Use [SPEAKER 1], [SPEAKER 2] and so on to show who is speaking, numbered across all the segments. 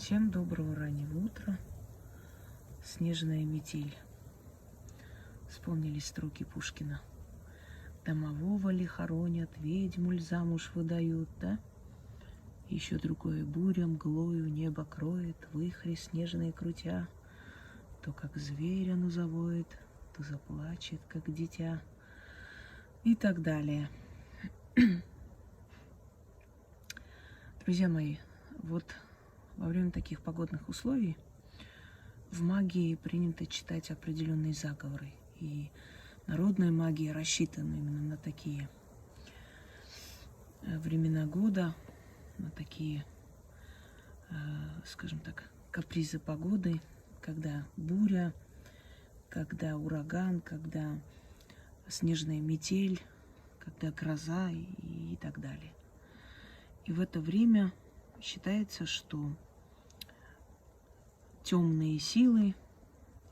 [SPEAKER 1] Всем доброго раннего утра. Снежная метель. Вспомнились строки Пушкина. Домового ли хоронят, ведьму ль замуж выдают, да? Еще другое буря мглою небо кроет, вихри снежные крутя. То как зверь оно завоет, то заплачет, как дитя. И так далее. Друзья мои, вот во время таких погодных условий в магии принято читать определенные заговоры. И народная магия рассчитана именно на такие времена года, на такие, скажем так, капризы погоды, когда буря, когда ураган, когда снежная метель, когда гроза и так далее. И в это время считается, что темные силы,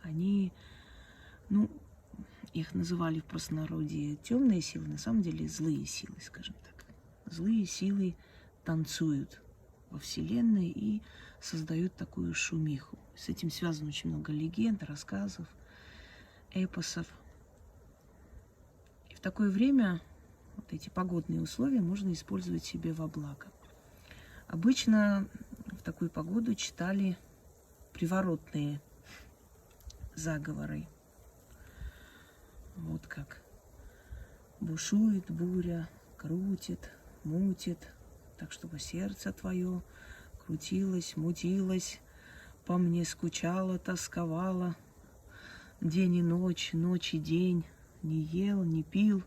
[SPEAKER 1] они, их называли в простонародье темные силы, на самом деле злые силы, скажем так. Злые силы танцуют во Вселенной и создают такую шумиху. С этим связано очень много легенд, рассказов, эпосов. И в такое время вот эти погодные условия можно использовать себе во благо. Обычно в такую погоду читали приворотные заговоры. Вот как бушует буря, крутит, мутит, так чтобы сердце твое крутилось, мутилось, по мне скучало, тосковало, день и ночь, ночь и день, не ел, не пил,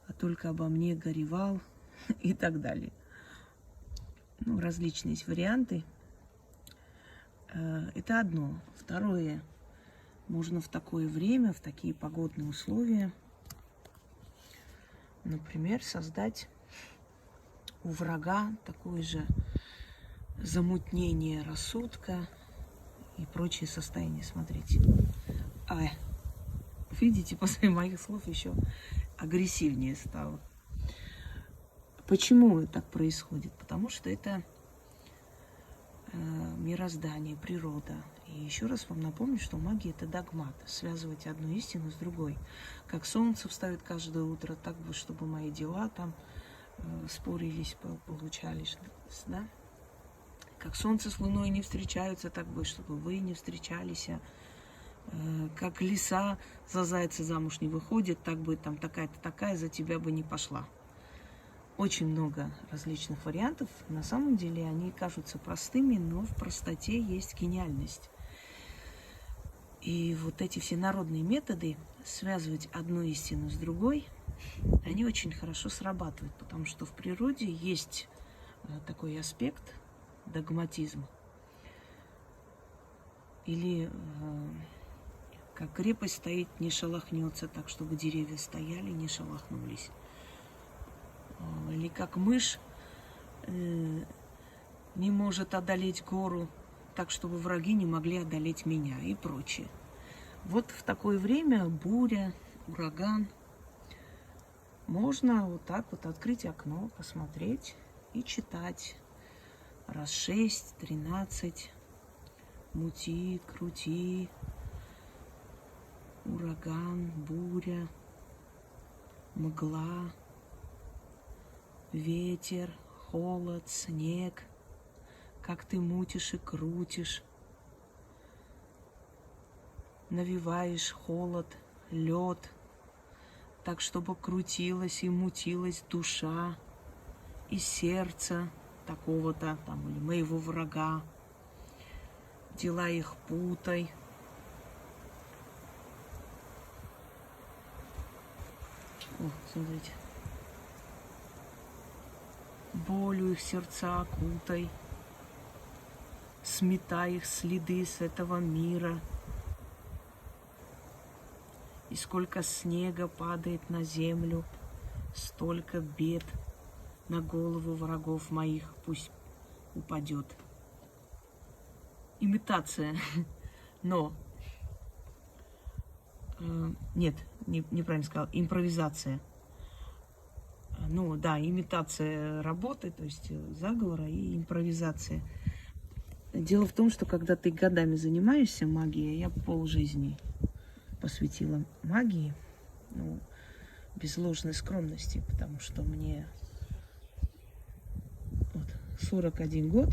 [SPEAKER 1] а только обо мне горевал и так далее. Различные есть варианты. Это одно. Второе. Можно в такое время, в такие погодные условия, например, создать у врага такое же замутнение рассудка и прочие состояния. Смотрите. Видите, после моих слов еще агрессивнее стало. Почему так происходит? Потому что это мироздание, природа. И еще раз вам напомню, что магия – это догмат. Связывать одну истину с другой. Как солнце встает каждое утро, так бы, чтобы мои дела там спорились, получались. Да? Как солнце с луной не встречаются, так бы, чтобы вы не встречались. Как лиса за зайца замуж не выходит, так бы там такая-то такая за тебя бы не пошла. Очень много различных вариантов. На самом деле они кажутся простыми, но в простоте есть гениальность. И вот эти все народные методы, связывать одну истину с другой, они очень хорошо срабатывают, потому что в природе есть такой аспект догматизма. Или как крепость стоит, не шелохнется, так чтобы деревья стояли, не шелохнулись. Или как мышь не может одолеть гору, так чтобы враги не могли одолеть меня и прочее. Вот в такое время буря, ураган, можно вот так вот открыть окно, посмотреть и читать. Раз 6, 13, мути, крути, ураган, буря, мгла, ветер, холод, снег, как ты мутишь и крутишь, навеваешь холод, лед, так, чтобы крутилась и мутилась душа и сердце такого-то там или моего врага, дела их путай. Смотрите. Болью их сердца окутай, сметай их следы с этого мира. И сколько снега падает на землю, столько бед на голову врагов моих пусть упадет. Имитация, но нет, неправильно сказала, импровизация. Имитация работы, то есть заговора и импровизация. Дело в том, что когда ты годами занимаешься магией, я полжизни посвятила магии, ну, без ложной скромности, потому что мне вот 41 год,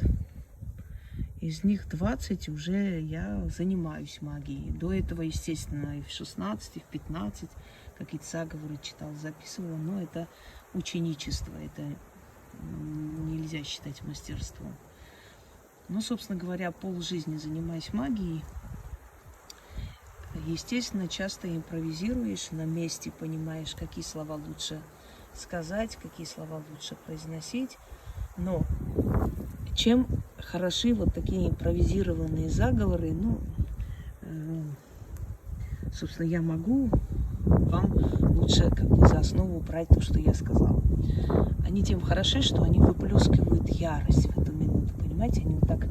[SPEAKER 1] из них 20 уже я занимаюсь магией. До этого, естественно, и в 16, и в 15 какие-то заговоры читала, записывала, но это ученичество, это нельзя считать мастерством. Ну, собственно говоря, полжизни занимаюсь магией. Естественно, часто импровизируешь на месте, понимаешь, какие слова лучше сказать, какие слова лучше произносить. Но чем хороши вот такие импровизированные заговоры, ну, собственно, я могу вам лучше как бы за основу брать то, что я сказала. Они тем хороши, что они выплескивают ярость в эту минуту, понимаете? Они вот так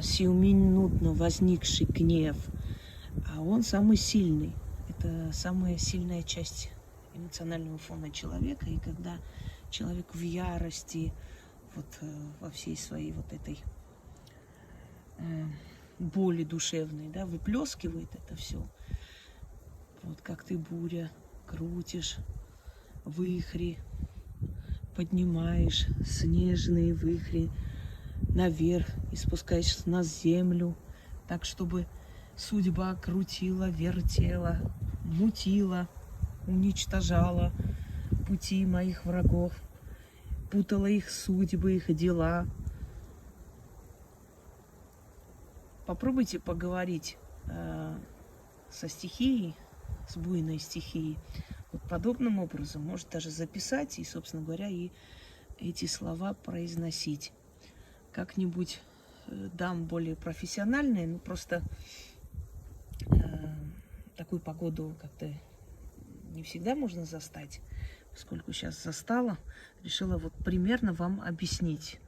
[SPEAKER 1] сиюминутно возникший гнев, а он самый сильный. Это самая сильная часть эмоционального фона человека. И когда человек в ярости, вот во всей своей вот этой боли душевной, да, выплескивает это все. Вот как ты, буря, крутишь вихри, поднимаешь снежные вихри наверх и спускаешь на землю, так, чтобы судьба крутила, вертела, мутила, уничтожала пути моих врагов, путала их судьбы, их дела. Попробуйте поговорить со стихией, с буйной стихией, вот подобным образом. Может даже записать и, собственно говоря, и эти слова произносить. Как-нибудь дам более профессиональные, ну просто такую погоду как-то не всегда можно застать. Поскольку сейчас застала, решила вот примерно вам объяснить,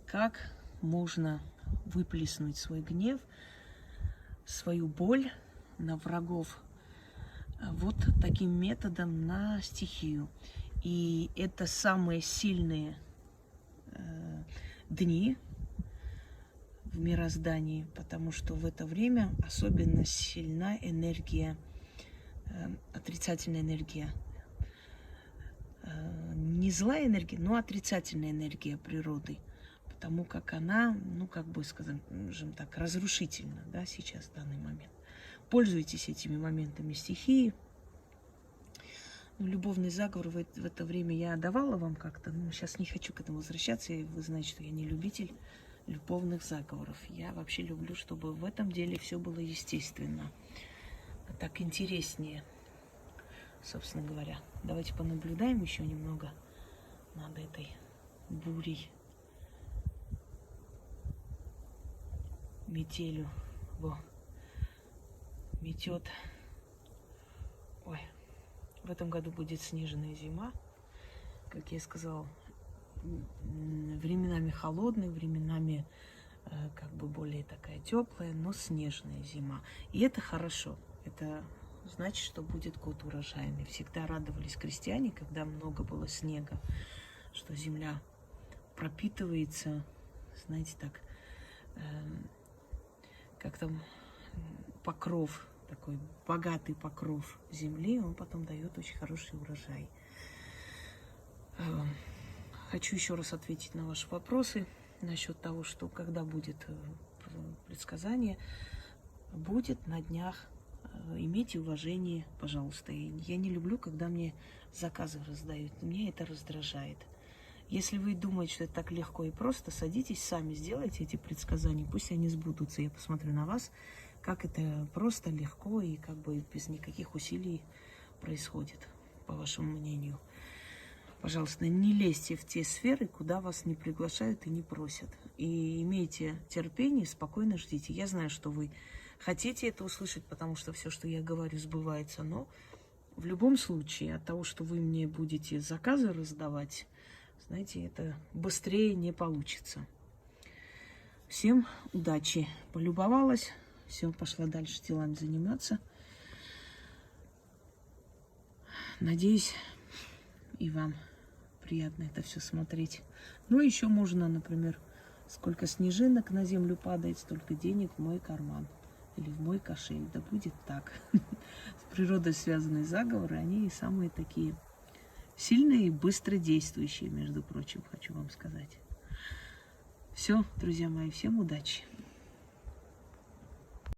[SPEAKER 1] как можно выплеснуть свой гнев, свою боль на врагов вот таким методом, на стихию. И это самые сильные дни в мироздании, потому что в это время особенно сильна энергия, отрицательная энергия. Не злая энергия, но отрицательная энергия природы, потому как она, ну, как бы, скажем так, разрушительна, да, сейчас, в данный момент. Пользуйтесь этими моментами стихии. Ну, любовный заговор в это время я давала вам как-то, но сейчас не хочу к этому возвращаться, и вы знаете, что я не любитель любовных заговоров. Я вообще люблю, чтобы в этом деле все было естественно, так интереснее, собственно говоря. Давайте понаблюдаем еще немного над этой бурей, метелью. Во, метет. Ой, в этом году будет снежная зима, как я сказала, временами холодная, временами как бы более такая теплая, но снежная зима. И это хорошо. Это значит, что будет год урожайный. Всегда радовались крестьяне, когда много было снега, что земля пропитывается, знаете, так, как там покров, такой богатый покров земли, он потом дает очень хороший урожай. Хочу еще раз ответить на ваши вопросы насчет того, что когда будет предсказание. Будет на днях. Имейте уважение, пожалуйста. Я не люблю, когда мне заказы раздают. Меня это раздражает. Если вы думаете, что это так легко и просто, садитесь сами, сделайте эти предсказания. Пусть они сбудутся. Я посмотрю на вас, как это просто, легко и как бы без никаких усилий происходит, по вашему мнению. Пожалуйста, не лезьте в те сферы, куда вас не приглашают и не просят. И имейте терпение, спокойно ждите. Я знаю, что вы хотите это услышать, потому что все, что я говорю, сбывается. Но в любом случае, от того, что вы мне будете заказы раздавать, знаете, это быстрее не получится. Всем удачи. Полюбовалась. Все, пошла дальше делами заниматься. Надеюсь, и вам приятно это все смотреть. Ну, еще можно, например, Сколько снежинок на землю падает, столько денег в мой карман. Или в мой кошель. Да будет так. С природой связанные заговоры, они и самые такие сильные и быстро действующие, между прочим, хочу вам сказать. Все, друзья мои, всем удачи.